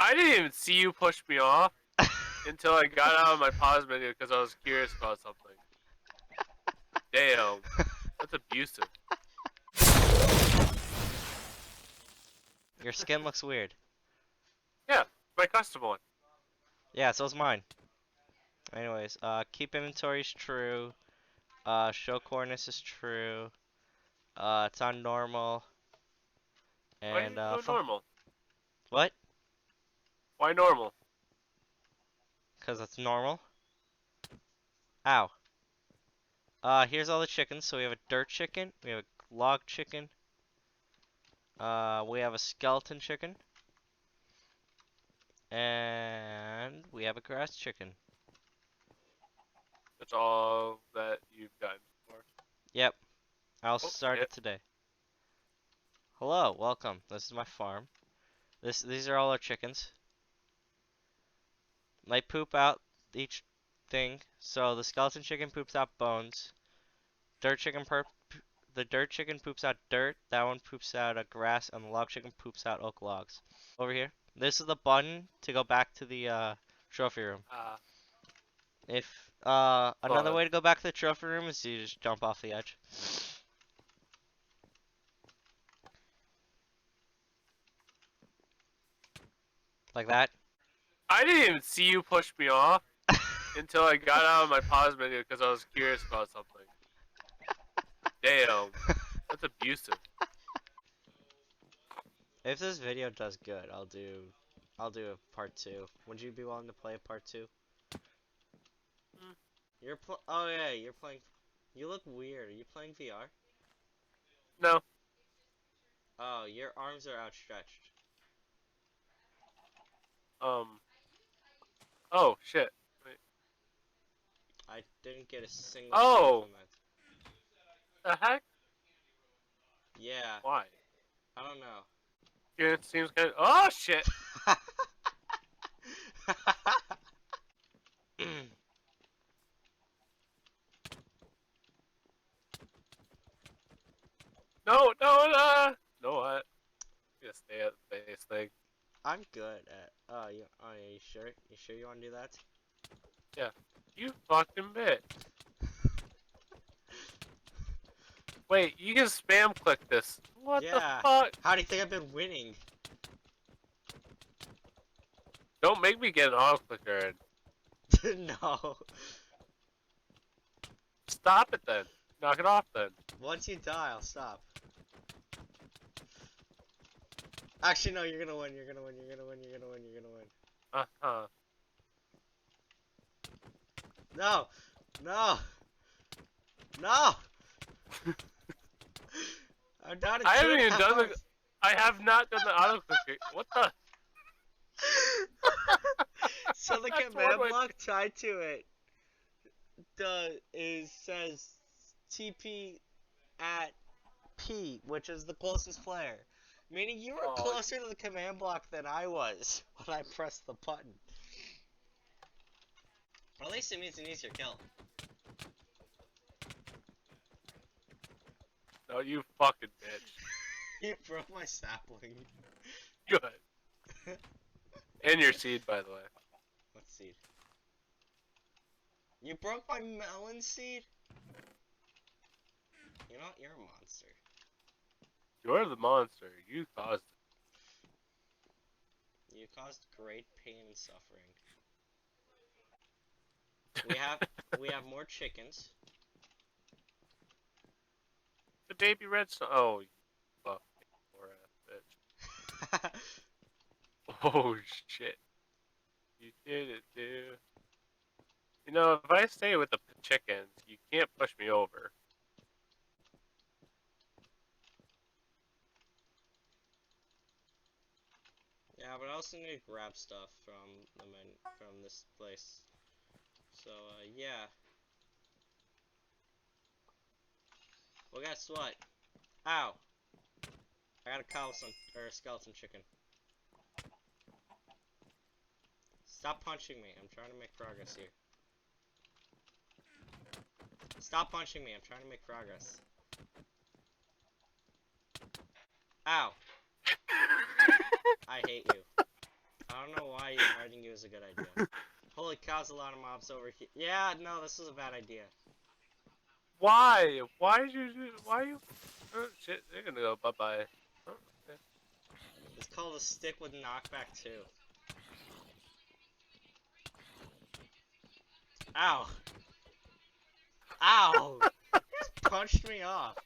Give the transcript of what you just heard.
I didn't even see you push me off until I got out of my pause menu because I was curious about something. Damn, that's abusive. Your skin looks weird. Yeah, my custom one. Yeah, so's mine. Anyways, keep inventory is true. Show coordinates is true. It's on normal. Why And, you go normal? what? Why normal? Because it's normal. Ow. Here's all the chickens. So we have a dirt chicken, we have a log chicken, we have a skeleton chicken, and we have a grass chicken. That's all that you've gotten for. Yep. I'll Oh, start shit. it today. Hello, welcome. This is my farm. These are all our chickens. They poop out each thing. So the skeleton chicken poops out bones. The dirt chicken poops out dirt. That one poops out grass, and the log chicken poops out oak logs. Over here. This is the button to go back to the trophy room. If another way to go back to the trophy room is you just jump off the edge. Like that. I didn't even see you push me off until I got out of my pause menu because I was curious about something. Damn, that's abusive. If this video does good, I'll do a part 2. Would you be willing to play a part 2? Oh yeah, you're playing. You look weird. Are you playing VR? No. Oh, your arms are outstretched. Oh shit. Wait. I didn't get a single Oh. from that. The heck? Yeah. Why? I don't know. Yeah, it seems kind of. Oh shit. No, no, no. No, what? You gotta stay at the base thing. I'm good at. Are you sure? You sure you want to do that? Yeah. You fucking bitch. Wait, you can spam click this. What the fuck? How do you think I've been winning? Don't make me get an auto clicker in. No. Stop it then. Knock it off then. Once you die, I'll stop. Actually, no, you're gonna win, you're gonna win, you're gonna win, you're gonna win, you're gonna win. Uh-huh. No! No! No! I'm down to I haven't even 2.5 done the. hours. I have not done the auto clicker. What the? So the command block tied to it says TP at P, which is the closest player. Meaning you were closer to the command block than I was when I pressed the button. But at least it means an easier kill. No, you fucking bitch. You broke my sapling. Good. And your seed, by the way. What seed? You broke my melon seed? You know what? You're a monster. You're the monster. You caused it. You caused great pain and suffering. We have more chickens. The baby redstone. Oh, you fucking poor ass bitch. Oh shit. You did it, dude. You know, if I stay with the chickens, you can't push me over. Yeah, but I also need to grab stuff from this place. So, yeah. Well, guess what? Ow! I got a skeleton chicken. Stop punching me. I'm trying to make progress here. Stop punching me. I'm trying to make progress. Ow! I hate you. I don't know idea. Holy cow, there's a lot of mobs over here. Yeah, no, this is a bad idea. Why? Why did you do? Why you? Oh shit! They're gonna go bye bye. Oh, okay. It's called a stick with knockback too. Ow! Ow! You just punched me off.